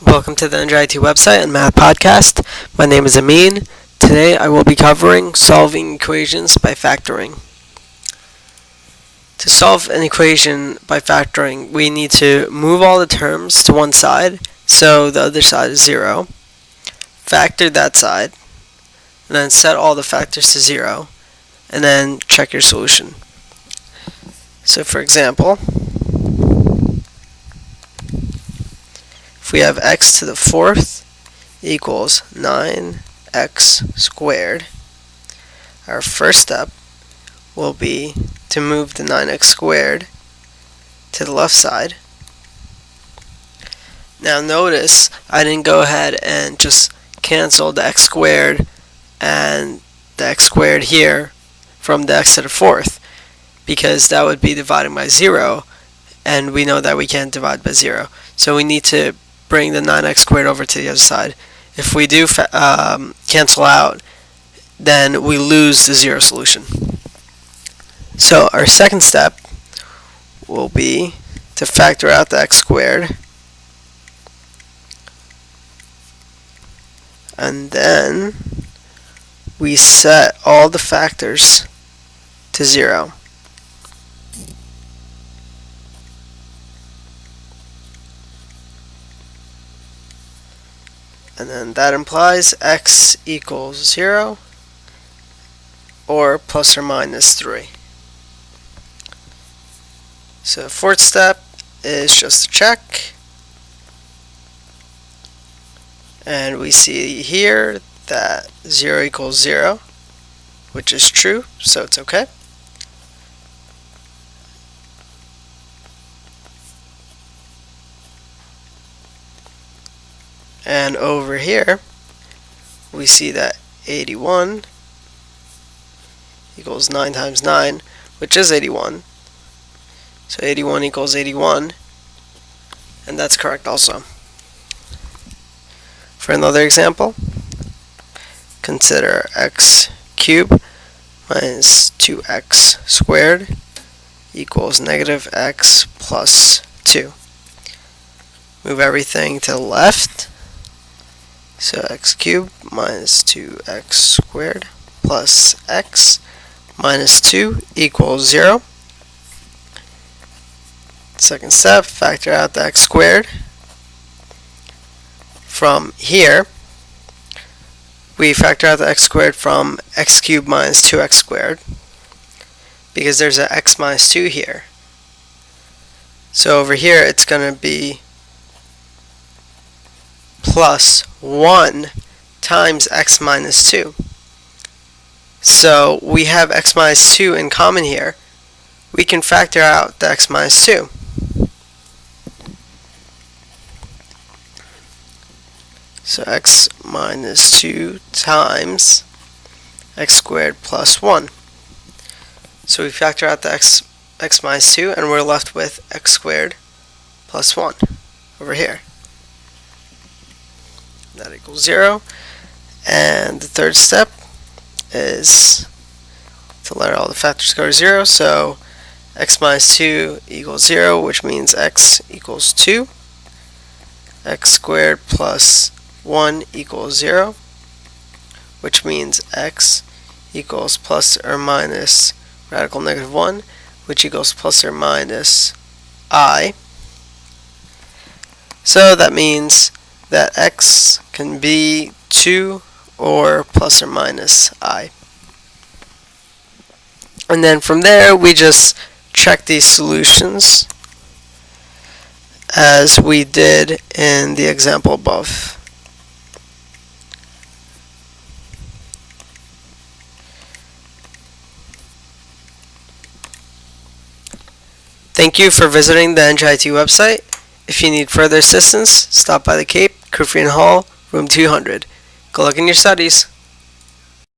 Welcome to the NJIT website and math podcast. My name is Amin. Today I will be covering solving equations by factoring. To solve an equation by factoring, we need to move all the terms to one side, so the other side is 0. Factor that side, and then set all the factors to 0, and then check your solution. So for example, if we have x to the fourth equals 9x squared, our first step will be to move the 9x squared to the left side. Now notice I didn't go ahead and just cancel the x squared and the x squared here from the x to the fourth, because that would be dividing by 0, and we know that we can't divide by 0. So we need to bring the 9x squared over to the other side. If we do cancel out, then we lose the 0 solution. So our second step will be to factor out the x squared, and then we set all the factors to 0. And then that implies x equals 0 or plus or minus 3. So the fourth step is just to check. And we see here that 0 equals 0, which is true, so it's okay. And over here, we see that 81 equals 9 times 9, which is 81. So 81 equals 81, and that's correct also. For another example, consider x cubed minus 2x squared equals negative x plus 2. Move everything to the left. So x cubed minus 2x squared plus x minus 2 equals 0. Second step, factor out the x squared. From here, we factor out the x squared from x cubed minus 2x squared, because there's an x minus 2 here. So over here, it's going to be plus 1 times x minus 2. So we have x minus 2 in common here. We can factor out the x minus 2. So x minus 2 times x squared plus 1. So we factor out the x minus 2, and we're left with x squared plus 1 over here. That equals 0. And the third step is to let all the factors go to 0. So x minus 2 equals 0, which means x equals 2. X squared plus 1 equals 0, which means x equals plus or minus radical negative 1, which equals plus or minus I. So that means that x can be 2 or plus or minus I. And then from there, we just check these solutions as we did in the example above. Thank you for visiting the NJIT website. If you need further assistance, stop by the Cape, Kufrin Hall, room 200. Good luck in your studies.